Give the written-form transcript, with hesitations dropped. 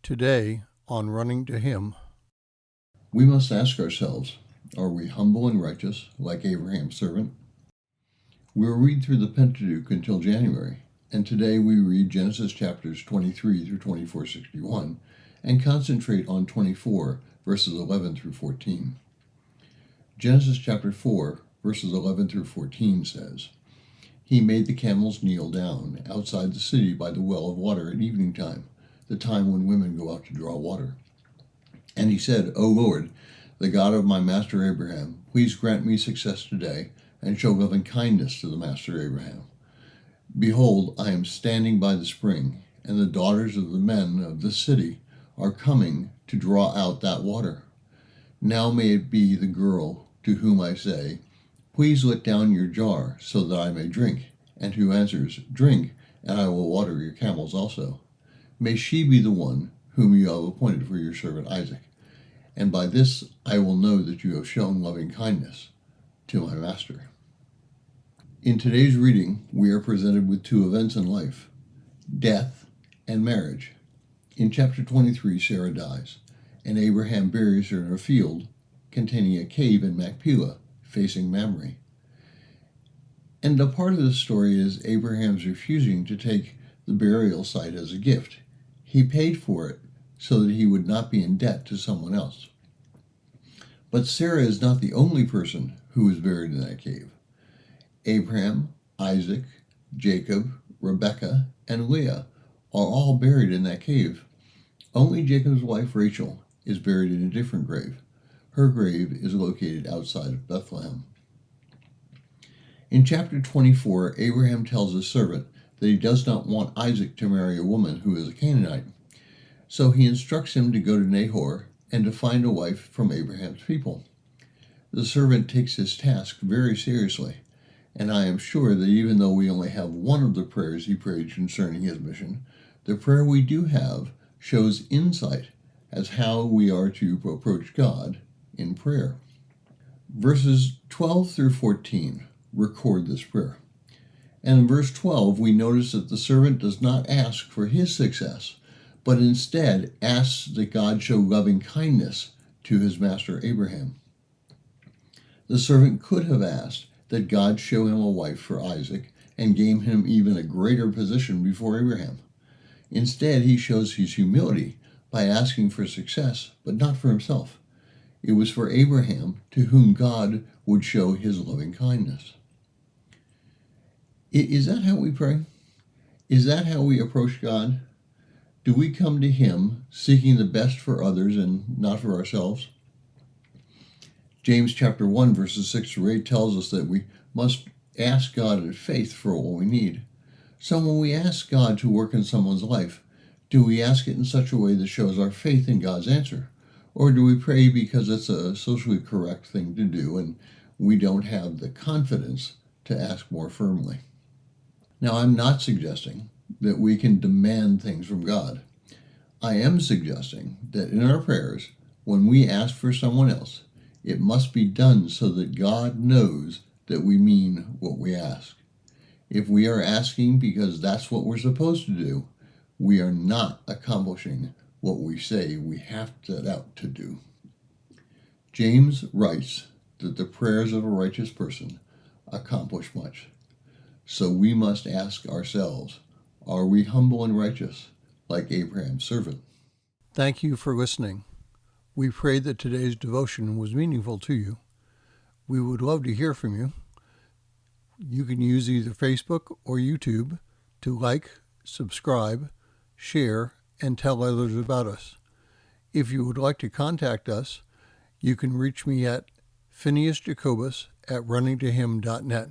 Today, on Running to Him, we must ask ourselves, are we humble and righteous, like Abraham's servant? We'll read through the Pentateuch until January, and today we read Genesis chapters 23 through 24:61, and concentrate on 24, verses 11 through 14. Genesis chapter 4, verses 11 through 14 says, He made the camels kneel down outside the city by the well of water at evening time, the time when women go out to draw water. And he said, O Lord, the God of my master Abraham, please grant me success today, and show loving kindness to the master Abraham. Behold, I am standing by the spring, and the daughters of the men of this city are coming to draw out that water. Now may it be the girl to whom I say, Please let down your jar, so that I may drink, and who answers, Drink, and I will water your camels also. May she be the one whom you have appointed for your servant Isaac, and by this I will know that you have shown loving kindness to my master. In today's reading, we are presented with two events in life, death and marriage. In chapter 23, Sarah dies, and Abraham buries her in a field containing a cave in Machpelah, facing Mamre. And a part of the story is Abraham's refusing to take the burial site as a gift. He paid for it so that he would not be in debt to someone else. But Sarah is not the only person who was buried in that cave. Abraham, Isaac, Jacob, Rebekah, and Leah are all buried in that cave. Only Jacob's wife Rachel is buried in a different grave. Her grave is located outside of Bethlehem. In chapter 24, Abraham tells his servant that he does not want Isaac to marry a woman who is a Canaanite. So he instructs him to go to Nahor and to find a wife from Abraham's people. The servant takes his task very seriously, and I am sure that even though we only have one of the prayers he prayed concerning his mission, the prayer we do have shows insight as how we are to approach God in prayer. Verses 12 through 14 record this prayer. And in verse 12, we notice that the servant does not ask for his success, but instead asks that God show loving kindness to his master Abraham. The servant could have asked that God show him a wife for Isaac and gave him even a greater position before Abraham. Instead, he shows his humility by asking for success, but not for himself. It was for Abraham, to whom God would show his loving kindness. Is that how we pray? Is that how we approach God? Do we come to Him seeking the best for others and not for ourselves? James chapter 1, verses 6 through 8 tells us that we must ask God in faith for what we need. So when we ask God to work in someone's life, do we ask it in such a way that shows our faith in God's answer? Or do we pray because it's a socially correct thing to do and we don't have the confidence to ask more firmly? Now, I'm not suggesting that we can demand things from God. I am suggesting that in our prayers, when we ask for someone else, it must be done so that God knows that we mean what we ask. If we are asking because that's what we're supposed to do, we are not accomplishing what we say we have set out to do. James writes that the prayers of a righteous person accomplish much. So we must ask ourselves, are we humble and righteous, like Abraham's servant? Thank you for listening. We pray that today's devotion was meaningful to you. We would love to hear from you. You can use either Facebook or YouTube to like, subscribe, share, and tell others about us. If you would like to contact us, you can reach me at phineasjacobus@runningtohim.net.